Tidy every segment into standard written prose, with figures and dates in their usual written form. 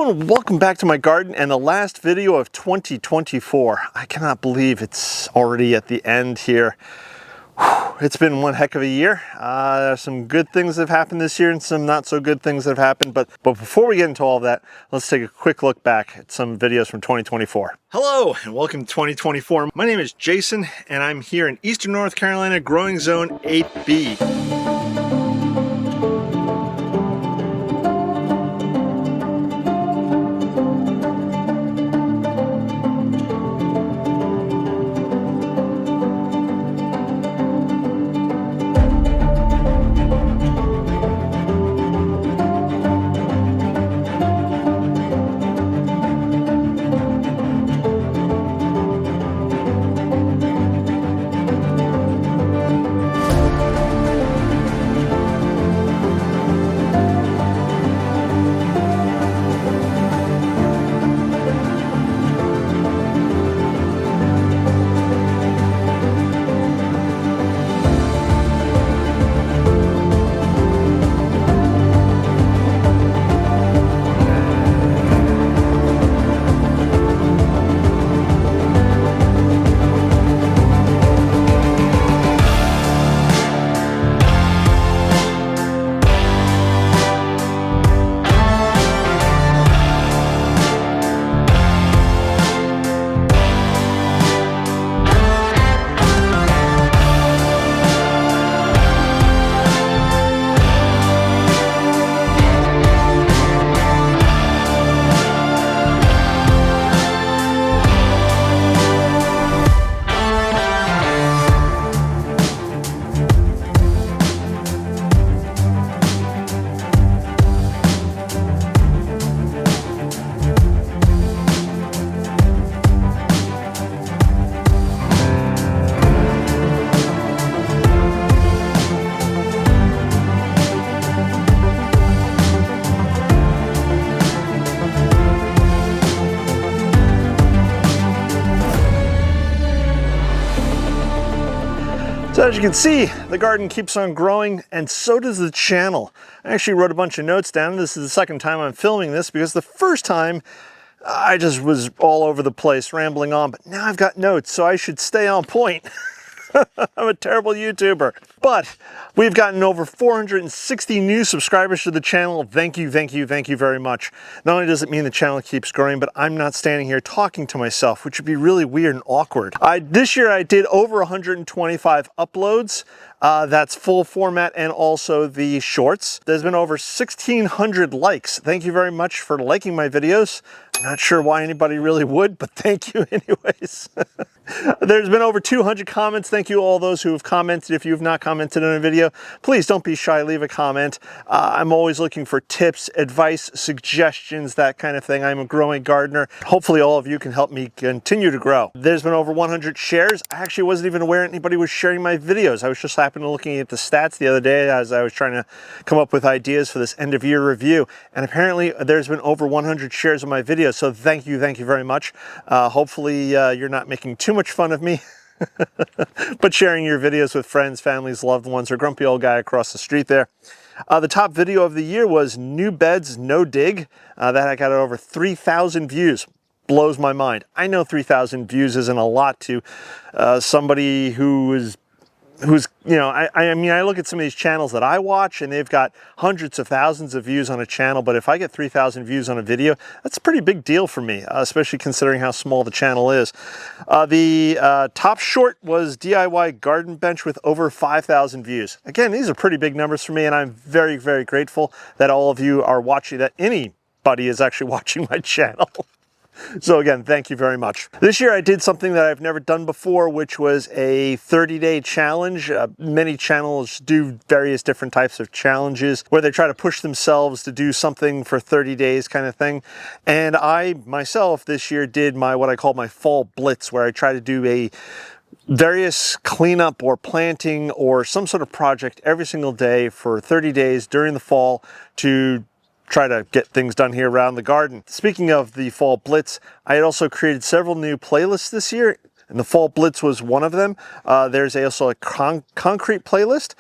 Hello and welcome back to my garden and the last video of 2024. I cannot believe it's already at the end here. It's been one heck of a year. Some good things have happened this year and some not so good things that have happened. But before we get into all of that, let's take a quick look back at some videos from 2024. Hello and welcome to 2024. My name is Jason and I'm here in Eastern North Carolina, growing zone 8B. So as you can see, the garden keeps on growing and so does the channel. I actually wrote a bunch of notes down. This is the second time I'm filming this because the first time I just was all over the place rambling on, but now I've got notes, so I should stay on point. I'm a terrible YouTuber. But we've gotten over 460 new subscribers to the channel. Thank you, thank you, thank you very much. Not only does it mean the channel keeps growing, but I'm not standing here talking to myself, which would be really weird and awkward. This year I did over 125 uploads. That's full format and also the shorts. There's been over 1,600 likes. Thank you very much for liking my videos. I'm not sure why anybody really would, but thank you anyways. There's been over 200 comments. Thank you all those who have commented. If you have not commented on a video, please don't be shy, leave a comment. I'm always looking for tips, advice, suggestions, that kind of thing. I'm a growing gardener. Hopefully all of you can help me continue to grow. There's been over 100 shares. I actually wasn't even aware anybody was sharing my videos. I was just happening to looking at the stats the other day as I was trying to come up with ideas for this end of year review. And apparently there's been over 100 shares of my videos. So thank you very much. Hopefully you're not making too much fun of me. But sharing your videos with friends, families, loved ones, or grumpy old guy across the street there. The top video of the year was New Beds, No Dig. That I got over 3,000 views. Blows my mind. I know 3,000 views isn't a lot to somebody who's, you know, I mean, I look at some of these channels that I watch and they've got hundreds of thousands of views on a channel, but if I get 3,000 views on a video, that's a pretty big deal for me, especially considering how small the channel is. The top short was DIY garden bench with over 5,000 views. Again, these are pretty big numbers for me and I'm very grateful that all of you are watching, that anybody is actually watching my channel. So again, thank you very much. This year I did something that I've never done before, which was a 30-day challenge. Many channels do various different types of challenges where they try to push themselves to do something for 30 days kind of thing. And I myself this year did what I call my fall blitz, where I try to do a various cleanup or planting or some sort of project every single day for 30 days during the fall to try to get things done here around the garden. Speaking of the fall blitz, I had also created several new playlists this year. and the Fall Blitz was one of them. There's also a concrete playlist.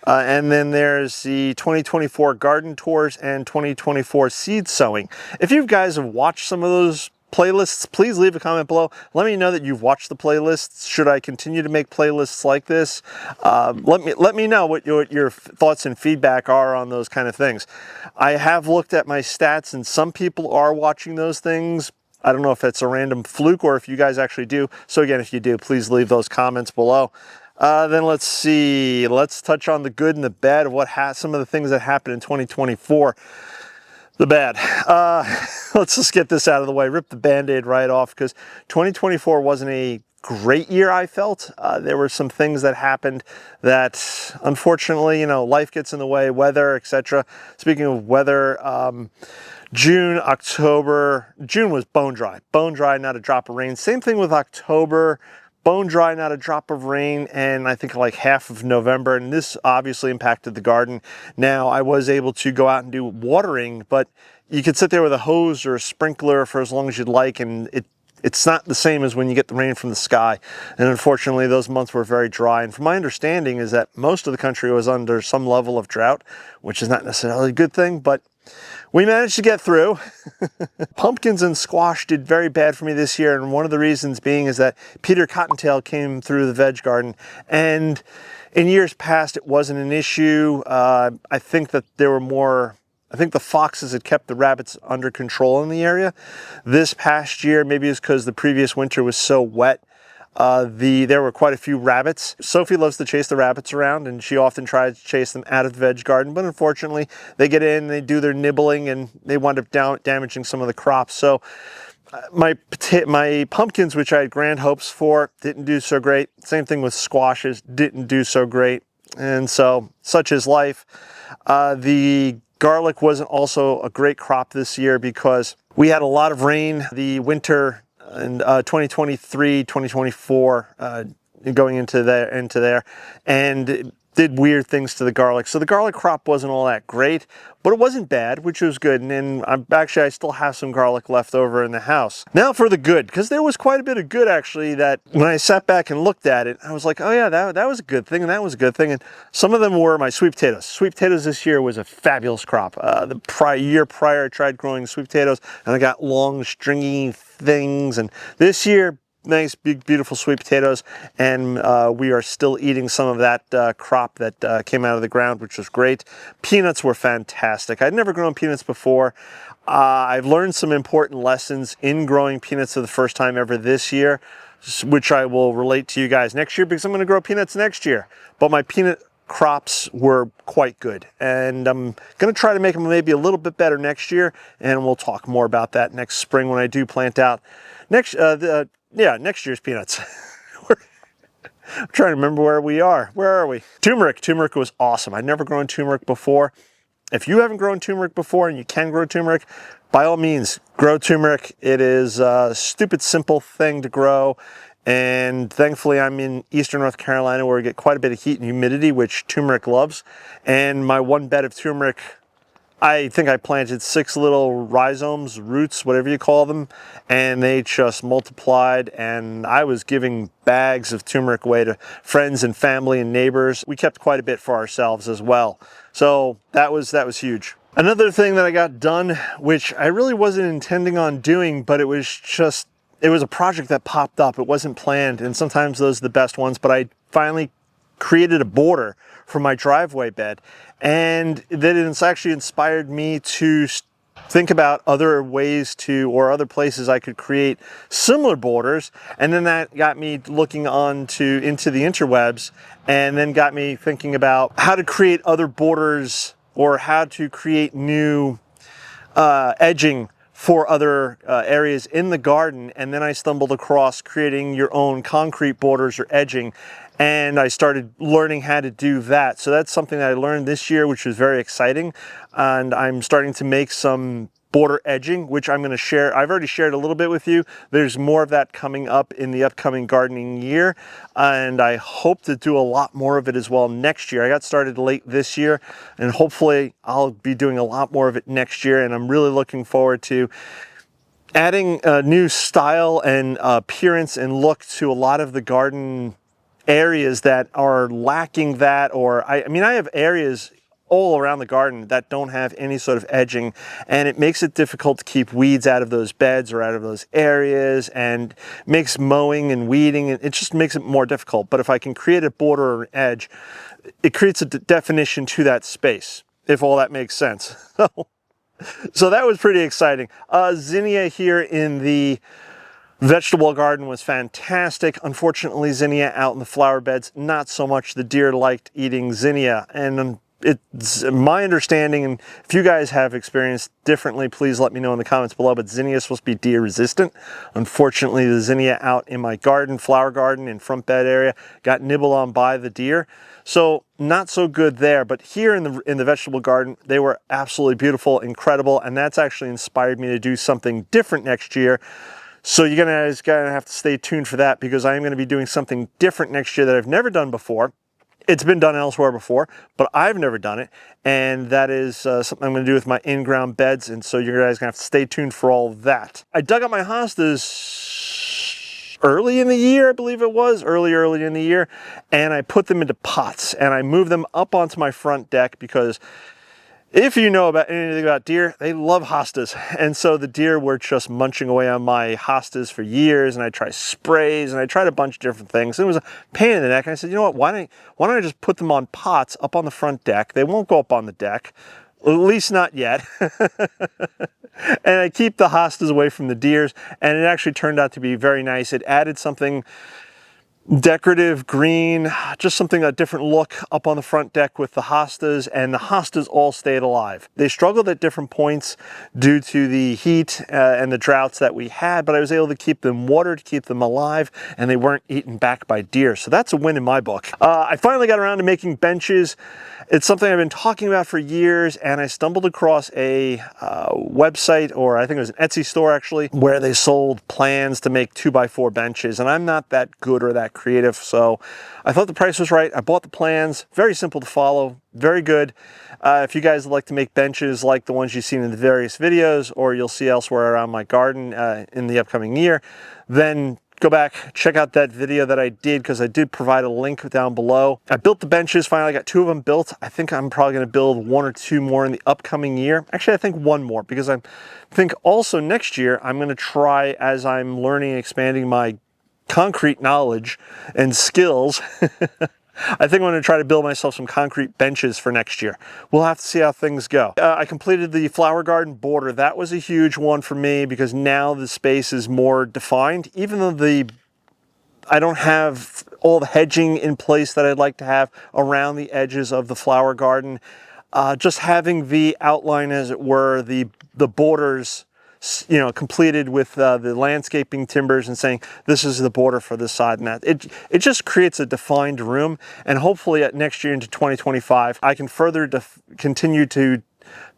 And then there's the 2024 garden tours and 2024 seed sowing. If you guys have watched some of those playlists, please leave a comment below. Let me know that you've watched the playlists. Should I continue to make playlists like this? Let me know what your thoughts and feedback are on those kind of things. I have looked at my stats, and some people are watching those things. I don't know if it's a random fluke or if you guys actually do. So again, if you do, please leave those comments below. Then let's see. Let's touch on the good and the bad of some of the things that happened in 2024. The bad. Let's just get this out of the way. Rip the Band-Aid right off, because 2024 wasn't a great year, I felt. There were some things that happened that, unfortunately, life gets in the way, weather, etc. Speaking of weather, June was bone dry, not a drop of rain. Same thing with October. Bone dry, not a drop of rain, and I think like half of November, and this obviously impacted the garden. Now, I was able to go out and do watering, but you could sit there with a hose or a sprinkler for as long as you'd like, and it's not the same as when you get the rain from the sky. And unfortunately, those months were very dry, and from my understanding is that most of the country was under some level of drought, which is not necessarily a good thing, but we managed to get through. Pumpkins and squash did very bad for me this year, and one of the reasons being is that Peter Cottontail came through the veg garden, and in years past it wasn't an issue. I think that the foxes had kept the rabbits under control in the area. This past year, maybe it's because the previous winter was so wet, there were quite a few rabbits. Sophie loves to chase the rabbits around, and she often tries to chase them out of the veg garden, but unfortunately they get in, they do their nibbling, and they wind up damaging some of the crops. So my pumpkins, which I had grand hopes for, didn't do so great. Same thing with squashes, didn't do so great. And so, such is life. The garlic wasn't also a great crop this year because we had a lot of rain the winter in 2023, 2024, going into there, and it did weird things to the garlic. So the garlic crop wasn't all that great, but it wasn't bad, which was good. And then I still have some garlic left over in the house. Now for the good, because there was quite a bit of good actually, that when I sat back and looked at it, I was like, oh yeah, that was a good thing, and that was a good thing. And some of them were my sweet potatoes. Sweet potatoes this year was a fabulous crop. The year prior, I tried growing sweet potatoes, and I got long, stringy things. And this year, nice, big, beautiful sweet potatoes, and we are still eating some of that crop that came out of the ground, which was great. Peanuts were fantastic. I'd never grown peanuts before. I've learned some important lessons in growing peanuts for the first time ever this year, which I will relate to you guys next year, because I'm going to grow peanuts next year. But my peanut crops were quite good, and I'm going to try to make them maybe a little bit better next year, and we'll talk more about that next spring when I do plant out next year's peanuts. I'm trying to remember where we are. Where are we? Turmeric. Turmeric was awesome. I'd never grown turmeric before. If you haven't grown turmeric before and you can grow turmeric, by all means, grow turmeric. It is a stupid simple thing to grow. And thankfully, I'm in eastern North Carolina, where we get quite a bit of heat and humidity, which turmeric loves. And my one bed of turmeric, I think I planted 6 little rhizomes, roots, whatever you call them, and they just multiplied, and I was giving bags of turmeric away to friends and family and neighbors. We kept quite a bit for ourselves as well. So that was huge. Another thing that I got done, which I really wasn't intending on doing, but it was a project that popped up. It wasn't planned, and sometimes those are the best ones, but I finally created a border for my driveway bed, and that it's actually inspired me to think about other ways or other places I could create similar borders. And then that got me looking into the interwebs, and then got me thinking about how to create other borders, or how to create new edging for other areas in the garden. And then I stumbled across creating your own concrete borders or edging, and I started learning how to do that. So that's something that I learned this year, which was very exciting. And I'm starting to make some border edging, which I'm going to share. I've already shared a little bit with you. There's more of that coming up in the upcoming gardening year, and I hope to do a lot more of it as well next year. I got started late this year, and hopefully I'll be doing a lot more of it next year, and I'm really looking forward to adding a new style and appearance and look to a lot of the garden areas that are lacking that, or I mean, I have areas all around the garden that don't have any sort of edging, and it makes it difficult to keep weeds out of those beds or out of those areas, and makes mowing and weeding, it just makes it more difficult. But if I can create a border or an edge, it creates a definition to that space, if all that makes sense. So that was pretty exciting. Zinnia here in the vegetable garden was fantastic. Unfortunately, zinnia out in the flower beds, not so much. The deer liked eating zinnia, and it's my understanding, and if you guys have experienced differently, please let me know in the comments below, but zinnia is supposed to be deer resistant. Unfortunately, the zinnia out in my garden, flower garden in front bed area, got nibbled on by the deer. So not so good there, but here in the vegetable garden, they were absolutely beautiful, incredible, and that's actually inspired me to do something different next year. So you're guys gonna have to stay tuned for that, because I am gonna be doing something different next year that I've never done before. It's been done elsewhere before, but I've never done it, and that is something I'm gonna do with my in-ground beds, and so you guys gonna have to stay tuned for all of that. I dug up my hostas early in the year, I believe it was, early in the year, and I put them into pots, and I moved them up onto my front deck, because if you know about anything about deer, they love hostas. And so the deer were just munching away on my hostas for years, and I tried sprays, and I tried a bunch of different things. And it was a pain in the neck, and I said, you know what, why don't I just put them on pots up on the front deck? They won't go up on the deck, at least not yet. And I keep the hostas away from the deers, and it actually turned out to be very nice. It added something decorative green, just something, a different look up on the front deck with the hostas, and the hostas all stayed alive. They struggled at different points due to the heat and the droughts that we had, but I was able to keep them watered, keep them alive, and they weren't eaten back by deer. So that's a win in my book. I finally got around to making benches. It's something I've been talking about for years, and I stumbled across a website, or I think it was an Etsy store actually, where they sold plans to make 2x4 benches, and I'm not that good or that creative, so I thought the price was right. I bought the plans, very simple to follow, very good. If you guys would like to make benches like the ones you've seen in the various videos, or you'll see elsewhere around my garden in the upcoming year, then go back, check out that video that I did, because I did provide a link down below. I built the benches, finally got 2 of them built. I think I'm probably gonna build 1 or 2 more in the upcoming year. Actually, I think 1 more, because I think also next year I'm gonna try, as I'm learning and expanding my concrete knowledge and skills, I think I'm going to try to build myself some concrete benches for next year. We'll have to see how things go. I completed the flower garden border. That was a huge one for me, because now the space is more defined. Even though I don't have all the hedging in place that I'd like to have around the edges of the flower garden, just having the outline, as it were, the borders, you know, completed with the landscaping timbers, and saying this is the border for this side and that. It just creates a defined room, and hopefully next year into 2025, I can further continue to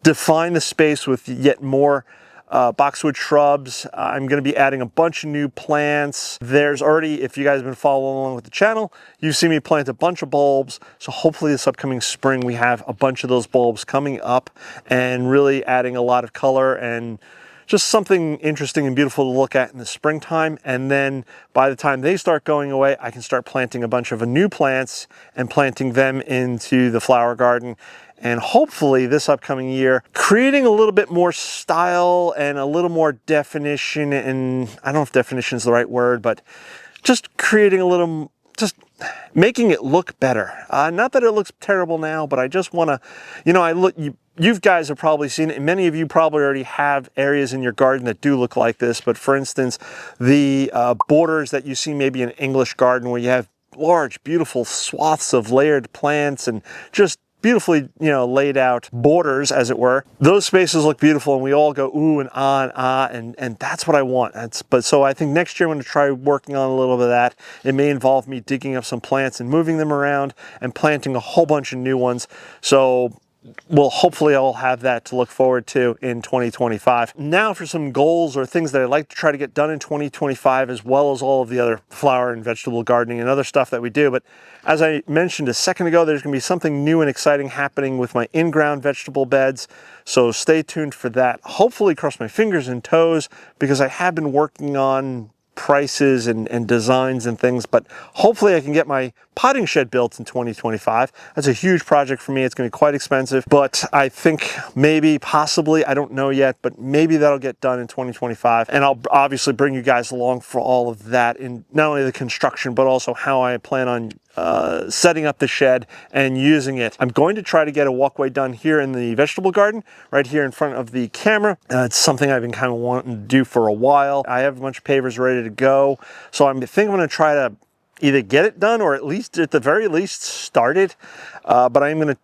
define the space with yet more boxwood shrubs. I'm going to be adding a bunch of new plants. There's already, if you guys have been following along with the channel, you've seen me plant a bunch of bulbs. So hopefully this upcoming spring, we have a bunch of those bulbs coming up, and really adding a lot of color and just something interesting and beautiful to look at in the springtime. And then by the time they start going away, I can start planting a bunch of new plants and planting them into the flower garden. And hopefully this upcoming year, creating a little bit more style and a little more definition, and I don't know if definition is the right word, but just creating a little, just making it look better. Not that it looks terrible now, but I just want to, you know, you guys have probably seen it, and many of you probably already have areas in your garden that do look like this. But for instance, the borders that you see maybe in an English garden, where you have large, beautiful swaths of layered plants and just beautifully, you know, laid out borders, as it were. Those spaces look beautiful, and we all go ooh and ah, and that's what I want. So I think next year I'm going to try working on a little bit of that. It may involve me digging up some plants and moving them around and planting a whole bunch of new ones. So well, hopefully I'll have that to look forward to in 2025. Now for some goals or things that I'd like to try to get done in 2025, as well as all of the other flower and vegetable gardening and other stuff that we do. But as I mentioned a second ago, there's going to be something new and exciting happening with my in-ground vegetable beds. So stay tuned for that. Hopefully, cross my fingers and toes, because I have been working on prices and designs and things, but hopefully I can get my potting shed built in 2025. That's a huge project for me. It's going to be quite expensive, but I think maybe, possibly, I don't know yet, but maybe that'll get done in 2025. And I'll obviously bring you guys along for all of that, in not only the construction, but also how I plan on setting up the shed and using it. I'm going to try to get a walkway done here in the vegetable garden, right here in front of the camera. It's something I've been kind of wanting to do for a while. I have a bunch of pavers ready to go, so I think I'm going to try to either get it done or at least, at the very least, start it. But I'm going to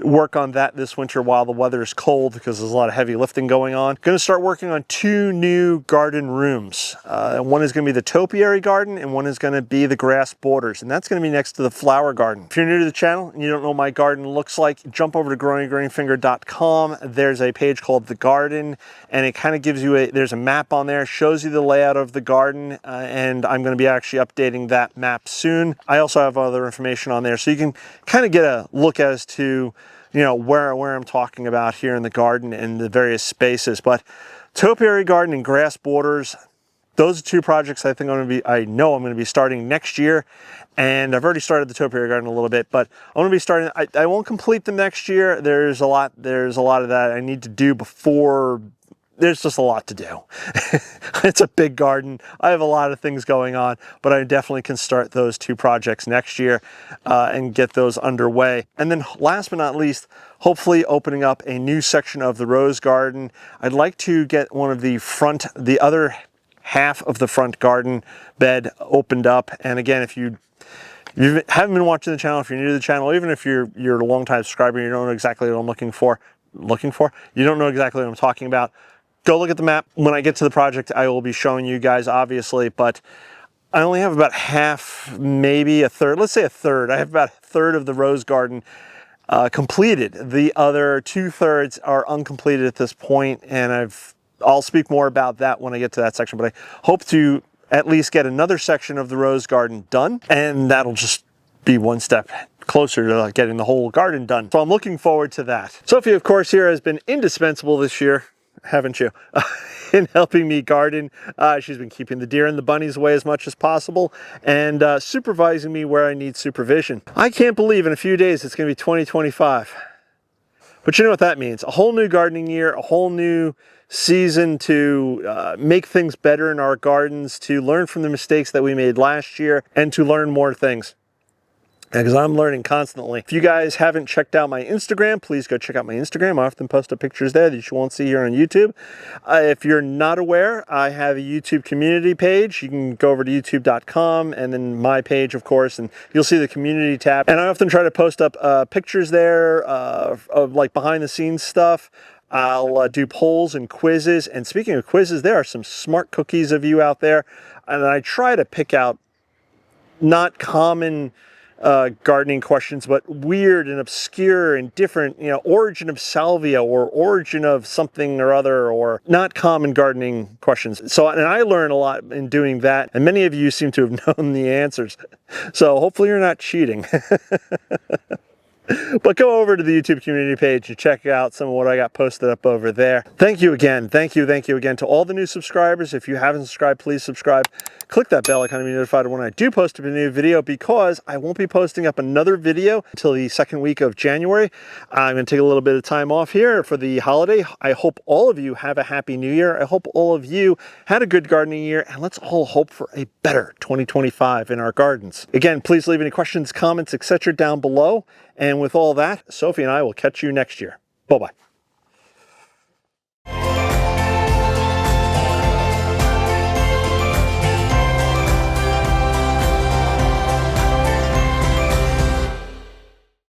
work on that this winter while the weather is cold, because there's a lot of heavy lifting going on. Going to start working on 2 new garden rooms. One is going to be the topiary garden, and one is going to be the grass borders, and that's going to be next to the flower garden. If you're new to the channel and you don't know what my garden looks like, jump over to growinggreenfinger.com. There's a page called The Garden, and it kind of gives you there's a map on there, shows you the layout of the garden, and I'm going to be actually updating that map soon. I also have other information on there, so you can kind of get a look as to where I'm talking about here in the garden and the various spaces. But topiary garden and grass borders, those are 2 projects I know I'm going to be starting next year. And I've already started the topiary garden a little bit, but I'm going to be starting, I won't complete them next year. There's a lot of that I need to do before. There's just a lot to do. It's a big garden. I have a lot of things going on, but I definitely can start those 2 projects next year and get those underway. And then last but not least, hopefully opening up a new section of the rose garden. I'd like to get one of the other half of the front garden bed opened up. And again, if you haven't been watching the channel, if you're new to the channel, even if you're a long-time subscriber, you don't know exactly what I'm looking for, you don't know exactly what I'm talking about, go look at the map. When I get to the project, I will be showing you guys, obviously, but I only have about half, maybe a third, let's say a third. I have about a third of the rose garden completed. The other 2/3 are uncompleted at this point, and I'll speak more about that when I get to that section, but I hope to at least get another section of the rose garden done, and that'll just be one step closer to getting the whole garden done. So I'm looking forward to that. Sophie, of course, here has been indispensable this year, haven't you? In helping me garden. She's been keeping the deer and the bunnies away as much as possible, and supervising me where I need supervision. I can't believe in a few days it's going to be 2025. But you know what that means. A whole new gardening year, a whole new season to make things better in our gardens, to learn from the mistakes that we made last year, and to learn more things. Because I'm learning constantly. If you guys haven't checked out my Instagram, please go check out my Instagram. I often post up pictures there that you won't see here on YouTube. If you're not aware, I have a YouTube community page. You can go over to youtube.com and then my page, of course, and you'll see the community tab. And I often try to post up pictures there of like behind the scenes stuff. I'll do polls and quizzes. And speaking of quizzes, there are some smart cookies of you out there. And I try to pick out not common gardening questions, but weird and obscure and different, origin of salvia or origin of something or other, or not common gardening questions. So, and I learn a lot in doing that, and many of you seem to have known the answers. So hopefully you're not cheating. But go over to the YouTube community page and check out some of what I got posted up over there. Thank you again. Thank you again to all the new subscribers. If you haven't subscribed, please subscribe. Click that bell icon to be notified when I do post a new video, because I won't be posting up another video until the second week of January. I'm going to take a little bit of time off here for the holiday. I hope all of you have a happy new year. I hope all of you had a good gardening year, and let's all hope for a better 2025 in our gardens. Again, please leave any questions, comments, etc. down below. And with all that, Sophie and I will catch you next year. Bye-bye.